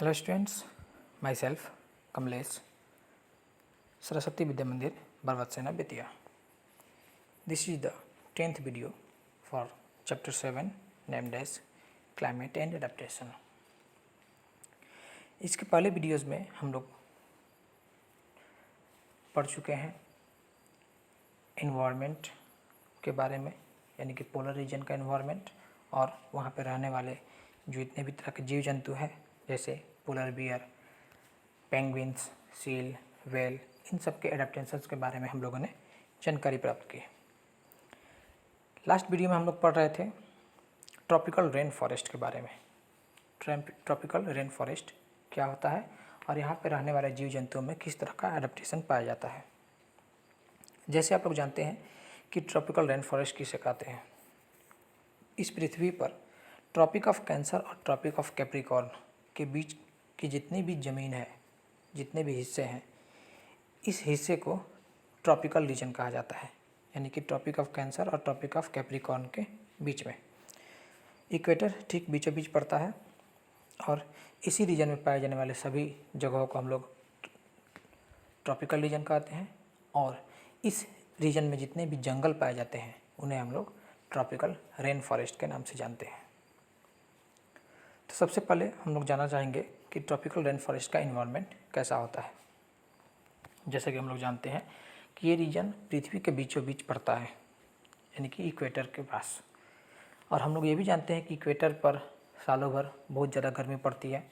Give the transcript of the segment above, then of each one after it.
Hello students, myself Kamlesh, Saraswati Vidya Mandir, Barvatsena, Betia. This is the 10th video for chapter 7 named as Climate and Adaptation. इसके पहले videos में हम लोग पढ़ चुके हैं इन्वायरमेंट के बारे में, यानी कि पोलर रीजन का इन्वायरमेंट और वहाँ पे रहने वाले जो इतने भी तरह के जीव जंतु हैं जैसे polar bear, penguins, seal, whale, इन सब के एडेप्टेशंस के बारे में हम लोगों ने जानकारी प्राप्त की। लास्ट वीडियो में हम लोग पढ़ रहे थे ट्रॉपिकल रेन फॉरेस्ट के बारे में। ट्रॉपिकल रेन फॉरेस्ट क्या होता है और यहाँ पे रहने वाले जीव जंतुओं में किस तरह का एडेप्टेशन पाया जाता है। जैसे आप लोग जानते हैं कि ट्रॉपिकल रेन फॉरेस्ट किसे कहते हैं। इस पृथ्वी पर ट्रॉपिक ऑफ कैंसर और ट्रॉपिक ऑफ कैप्रिकॉर्न के बीच की जितनी भी ज़मीन है, जितने भी हिस्से हैं, इस हिस्से को ट्रॉपिकल रीजन कहा जाता है, यानी कि ट्रॉपिक ऑफ कैंसर और ट्रॉपिक ऑफ कैप्रिकॉर्न के बीच में। इक्वेटर ठीक बीचों बीच पड़ता है और इसी रीजन में पाए जाने वाले सभी जगहों को हम लोग ट्रॉपिकल रीजन कहते हैं और इस रीजन में जितने भी जंगल पाए जाते हैं उन्हें हम लोग ट्रॉपिकल रेन फॉरेस्ट के नाम से जानते हैं। तो सबसे पहले हम लोग जानना चाहेंगे कि ट्रॉपिकल रेन फॉरेस्ट का इन्वायरमेंट कैसा होता है। जैसे कि हम लोग जानते हैं कि ये रीजन पृथ्वी के बीचों बीच पड़ता है, यानी कि इक्वेटर के पास। और हम लोग ये भी जानते हैं कि इक्वेटर पर सालों भर बहुत ज़्यादा गर्मी पड़ती है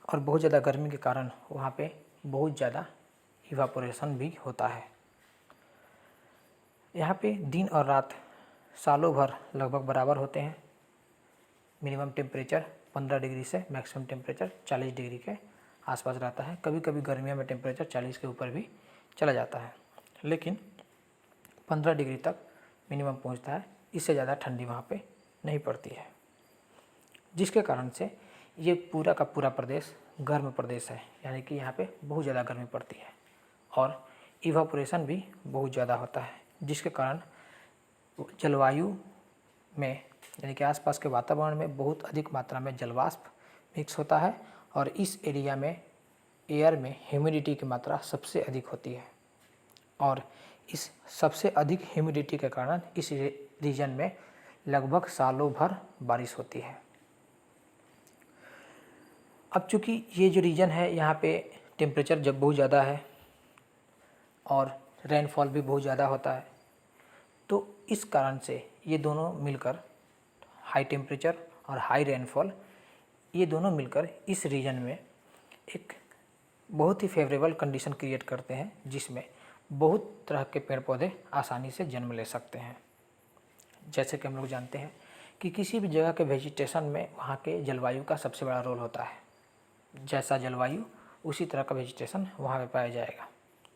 और बहुत ज़्यादा गर्मी के कारण वहाँ पे बहुत ज़्यादा इवापोरेशन भी होता है। यहाँ पे दिन और रात सालों भर लगभग बराबर होते हैं। मिनिमम टेम्परेचर 15 डिग्री से मैक्सिमम टेम्परेचर 40 डिग्री के आसपास रहता है। कभी कभी गर्मियों में टेम्परेचर 40 के ऊपर भी चला जाता है, लेकिन 15 डिग्री तक मिनिमम पहुंचता है। इससे ज़्यादा ठंडी वहाँ पे नहीं पड़ती है, जिसके कारण से ये पूरा का पूरा प्रदेश गर्म प्रदेश है, यानी कि यहाँ पे बहुत ज़्यादा गर्मी पड़ती है और इवापोरेशन भी बहुत ज़्यादा होता है, जिसके कारण जलवायु में, यानी कि आसपास के वातावरण में बहुत अधिक मात्रा में जलवाष्प मिक्स होता है और इस एरिया में एयर में ह्यूमिडिटी की मात्रा सबसे अधिक होती है और इस सबसे अधिक ह्यूमिडिटी के कारण इस रीजन में लगभग सालों भर बारिश होती है। अब चूँकि ये जो रीजन है यहाँ पे टेम्परेचर जब बहुत ज़्यादा है और रेनफॉल भी बहुत ज़्यादा होता है, तो इस कारण से ये दोनों मिलकर, हाई टेम्परेचर और हाई रेनफॉल, ये दोनों मिलकर इस रीजन में एक बहुत ही फेवरेबल कंडीशन क्रिएट करते हैं, जिसमें बहुत तरह के पेड़ पौधे आसानी से जन्म ले सकते हैं। जैसे कि हम लोग जानते हैं कि किसी भी जगह के वेजिटेशन में वहाँ के जलवायु का सबसे बड़ा रोल होता है। जैसा जलवायु उसी तरह का वेजिटेशन वहाँ पे पाया जाएगा।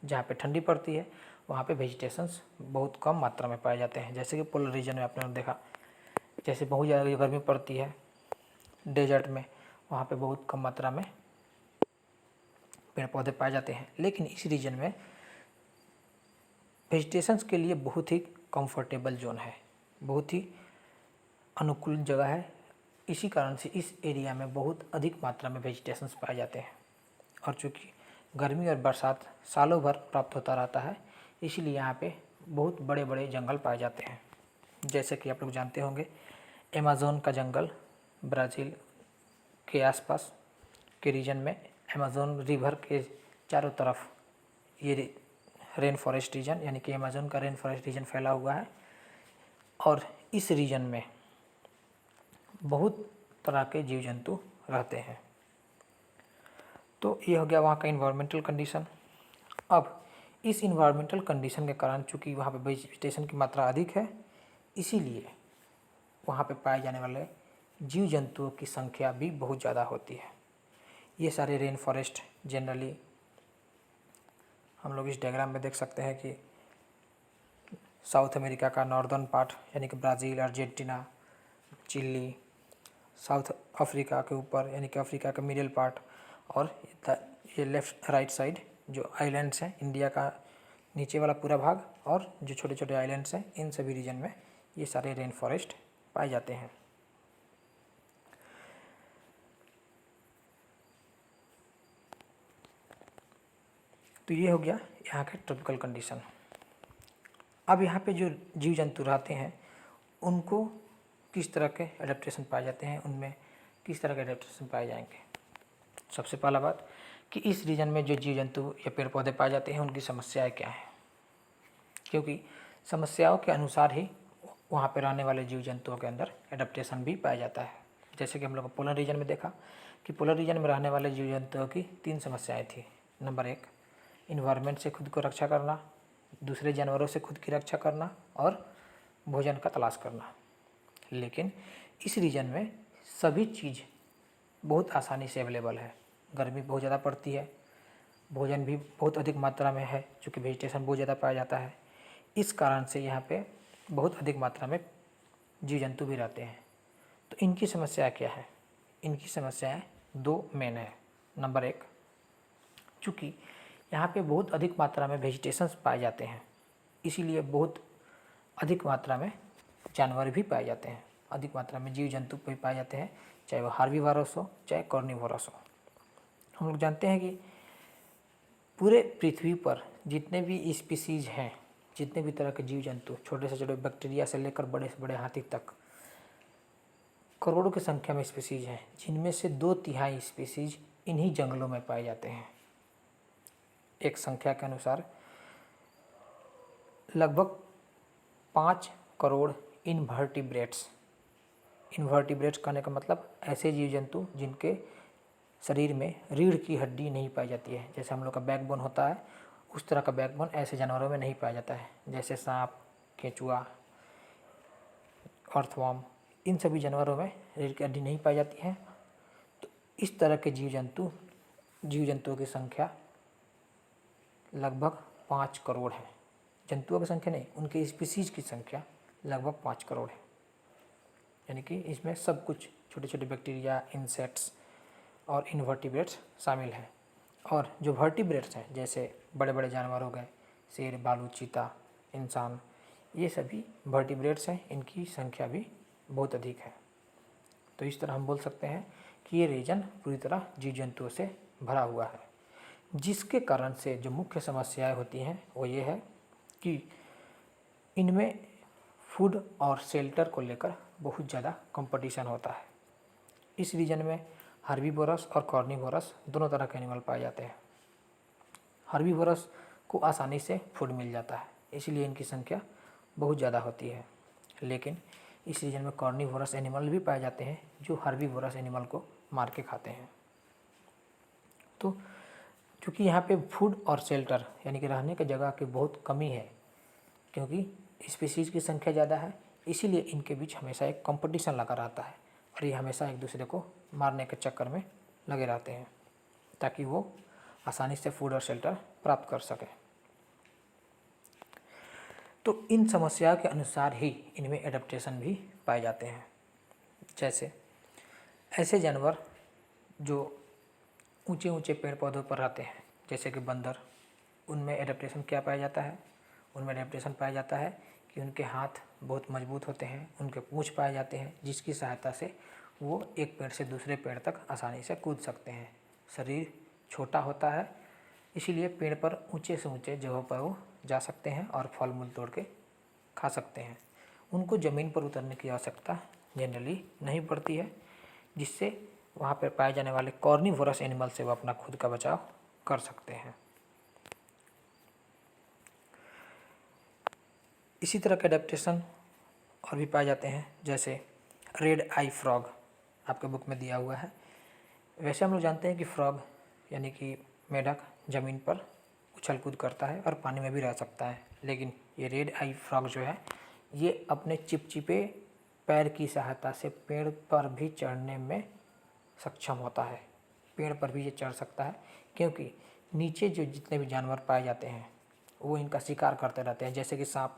जहाँ पे ठंडी पड़ती है वहाँ पे वेजिटेशंस बहुत कम मात्रा में पाए जाते हैं। जैसे कि पोलर रीजन में आपने देखा, जैसे बहुत ज़्यादा गर्मी पड़ती है डेजर्ट में, वहाँ पे बहुत कम मात्रा में पेड़ पौधे पाए जाते हैं, लेकिन इस रीजन में वेजिटेशंस के लिए बहुत ही कंफर्टेबल जोन है, बहुत ही अनुकूल जगह है। इसी कारण से इस एरिया में बहुत अधिक मात्रा में वेजिटेशंस पाए जाते हैं और चूँकि गर्मी और बरसात सालों भर प्राप्त होता रहता है, इसीलिए यहाँ पे बहुत बड़े बड़े जंगल पाए जाते हैं। जैसे कि आप लोग जानते होंगे अमेज़न का जंगल ब्राज़ील के आसपास के रीजन में, अमेज़न रिवर के चारों तरफ ये रेन फॉरेस्ट रीजन, यानी कि अमेज़न का रेन फॉरेस्ट रीजन फैला हुआ है और इस रीजन में बहुत तरह के जीव जंतु रहते हैं। तो ये हो गया वहाँ का इन्वायरमेंटल कंडीशन। अब इस इन्वायरमेंटल कंडीशन के कारण चूँकि वहाँ पे वेजिटेशन की मात्रा अधिक है, इसीलिए वहाँ पे पाए जाने वाले जीव जंतुओं की संख्या भी बहुत ज़्यादा होती है। ये सारे रेन फॉरेस्ट जनरली हम लोग इस डायग्राम में देख सकते हैं कि साउथ अमेरिका का नॉर्दर्न पार्ट, यानी कि Brazil, Argentina, Chile, South Africa के ऊपर, यानी कि अफ्रीका का मिडिल पार्ट, और ये लेफ़्ट राइट साइड जो आइलैंड्स हैं, इंडिया का नीचे वाला पूरा भाग और जो छोटे छोटे आइलैंड्स हैं, इन सभी रीजन में ये सारे रेन फॉरेस्ट पाए जाते हैं। तो ये हो गया यहाँ के ट्रॉपिकल कंडीशन। अब यहाँ पे जो जीव जंतु रहते हैं उनको किस तरह के एडेप्टेशन पाए जाते हैं, उनमें किस तरह के एडेप्टेशन पाए जाएंगे। सबसे पहला बात कि इस रीजन में जो जीव जंतु या पेड़ पौधे पाए जाते हैं उनकी समस्याएं क्या हैं, क्योंकि समस्याओं के अनुसार ही वहाँ पे रहने वाले जीव जंतुओं के अंदर एडेप्टेशन भी पाया जाता है। जैसे कि हम लोग पोलर रीजन में देखा कि पोलर रीजन में रहने वाले जीव जंतुओं की 3 समस्याएं थी। नंबर 1, इन्वायरमेंट से खुद को रक्षा करना, दूसरे जानवरों से खुद की रक्षा करना और भोजन का तलाश करना। लेकिन इस रीजन में सभी चीज़ बहुत आसानी से अवेलेबल है। गर्मी बहुत ज़्यादा पड़ती है, भोजन भी बहुत अधिक मात्रा में है, चूँकि वेजिटेशन बहुत ज़्यादा पाया जाता है। इस कारण से यहाँ पे बहुत अधिक मात्रा में जीव जंतु भी रहते हैं। तो इनकी समस्या क्या है? इनकी समस्याएं 2 मेन है। नंबर 1, चूँकि यहाँ पे बहुत अधिक मात्रा में वेजिटेशंस पाए जाते हैं, इसीलिए बहुत अधिक मात्रा में जानवर भी पाए जाते हैं, अधिक मात्रा में जीव जंतु भी पाए जाते हैं, चाहे वो हार्बीवोरस हो चाहे कार्निवोरस हो। हम लोग जानते हैं कि पूरे पृथ्वी पर जितने भी स्पीसीज हैं, जितने भी तरह के जीव जंतु, छोटे से छोटे बैक्टीरिया से लेकर बड़े से बड़े हाथी तक, करोड़ों की संख्या में स्पीसीज हैं, जिनमें से 2/3 स्पीसीज इन्हीं जंगलों में पाए जाते हैं। एक संख्या के अनुसार लगभग 5 करोड़ इनवर्टिब्रेट्स कहने का मतलब ऐसे जीव जंतु जिनके शरीर में रीढ़ की हड्डी नहीं पाई जाती है। जैसे हम लोग का बैकबोन होता है, उस तरह का बैकबोन ऐसे जानवरों में नहीं पाया जाता है, जैसे सांप, केंचुआ, अर्थवर्म, इन सभी जानवरों में रीढ़ की हड्डी नहीं पाई जाती है। तो इस तरह के जीव जंतुओं की संख्या लगभग 5 करोड़ है। जंतुओं की संख्या नहीं, उनके स्पीसीज की संख्या लगभग 5 करोड़ है। यानी कि इसमें सब कुछ छोटे छोटे बैक्टीरिया, इंसेक्ट्स और इनवर्टिब्रेट्स शामिल हैं। और जो वर्टिब्रेट्स हैं, जैसे बड़े बड़े जानवर हो गए, शेर, भालू, चीता, इंसान, ये सभी वर्टिब्रेट्स हैं, इनकी संख्या भी बहुत अधिक है। तो इस तरह हम बोल सकते हैं कि ये रीजन पूरी तरह जीव जंतुओं से भरा हुआ है, जिसके कारण से जो मुख्य समस्याएं होती हैं वो ये है कि इनमें फूड और शेल्टर को लेकर बहुत ज़्यादा कंपटीशन होता है। इस रीजन में हार्बीवोरस और कार्निवोरस दोनों तरह के एनिमल पाए जाते हैं। हार्बीवोरस को आसानी से फूड मिल जाता है, इसलिए इनकी संख्या बहुत ज़्यादा होती है। लेकिन इस रीजन में कार्निवोरस एनिमल भी पाए जाते हैं जो हार्बीवोरस एनिमल को मार के खाते हैं। तो क्योंकि यहाँ पे फूड और शेल्टर यानी कि रहने की जगह की बहुत कमी है, क्योंकि स्पीसीज की संख्या ज़्यादा है, इसीलिए इनके बीच हमेशा एक कंपटीशन लगा रहता है और ये हमेशा एक दूसरे को मारने के चक्कर में लगे रहते हैं ताकि वो आसानी से फूड और शेल्टर प्राप्त कर सकें। तो इन समस्याओं के अनुसार ही इनमें एडेप्टेशन भी पाए जाते हैं। जैसे ऐसे जानवर जो ऊंचे ऊंचे पेड़ पौधों पर रहते हैं, जैसे कि बंदर, उनमें एडेप्टेशन क्या पाया जाता है? उनमें एडेप्टेशन पाया जाता है कि उनके हाथ बहुत मजबूत होते हैं, उनके पूंछ पाए जाते हैं, जिसकी सहायता से वो एक पेड़ से दूसरे पेड़ तक आसानी से कूद सकते हैं। शरीर छोटा होता है, इसीलिए पेड़ पर ऊंचे से ऊंचे जगहों पर वो जा सकते हैं और फल मूल तोड़ के खा सकते हैं। उनको ज़मीन पर उतरने की आवश्यकता जनरली नहीं पड़ती है, जिससे वहाँ पर पाए जाने वाले कार्निवोरस एनिमल से वो अपना खुद का बचाव कर सकते हैं। इसी तरह के एडेप्टेशन और भी पाए जाते हैं, जैसे रेड आई फ्रॉग आपके बुक में दिया हुआ है। वैसे हम लोग जानते हैं कि फ्रॉग यानी कि मेढक ज़मीन पर उछल कूद करता है और पानी में भी रह सकता है, लेकिन ये रेड आई फ्रॉग जो है ये अपने चिपचिपे पैर की सहायता से पेड़ पर भी चढ़ने में सक्षम होता है। पेड़ पर भी ये चढ़ सकता है, क्योंकि नीचे जो जितने भी जानवर पाए जाते हैं वो इनका शिकार करते रहते हैं। जैसे कि सांप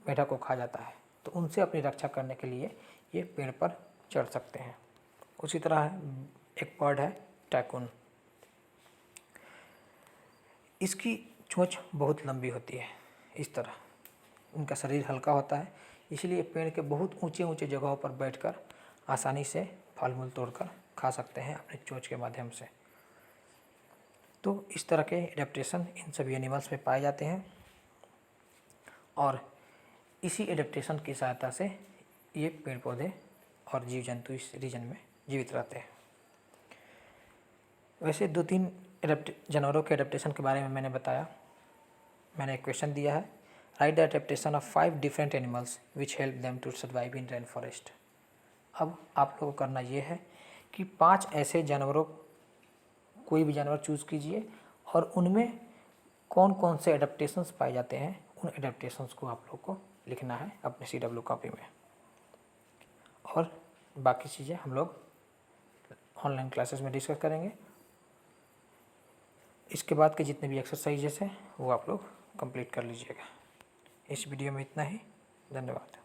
मेढक को खा जाता है, तो उनसे अपनी रक्षा करने के लिए ये पेड़ पर चढ़ सकते हैं। उसी तरह एक बर्ड है टैकून, इसकी चोंच बहुत लंबी होती है। इस तरह इनका शरीर हल्का होता है, इसलिए पेड़ के बहुत ऊंचे ऊंचे जगहों पर बैठकर आसानी से फल मूल तोड़कर खा सकते हैं अपने चोंच के माध्यम से। तो इस तरह के एडेप्टेशन इन सभी एनिमल्स में पाए जाते हैं और इसी एडेप्टेशन की सहायता से ये पेड़ पौधे और जीव जंतु इस रीजन में जीवित रहते हैं। वैसे 2-3 जानवरों के एडेप्टेशन के बारे में मैंने बताया। मैंने एक क्वेश्चन दिया है, write the adaptation of 5 different animals which help them to survive in rain forest. अब आप लोगों को करना ये है कि 5 ऐसे जानवरों, कोई भी जानवर चूज़ कीजिए और उनमें कौन कौन से एडेप्टेशंस पाए जाते हैं, उन एडेप्टेशंस को आप लोग को लिखना है अपने CW कॉपी में। और बाकी चीज़ें हम लोग ऑनलाइन क्लासेस में डिस्कस करेंगे। इसके बाद के जितने भी एक्सरसाइजेस हैं वो आप लोग कंप्लीट कर लीजिएगा। इस वीडियो में इतना ही। धन्यवाद।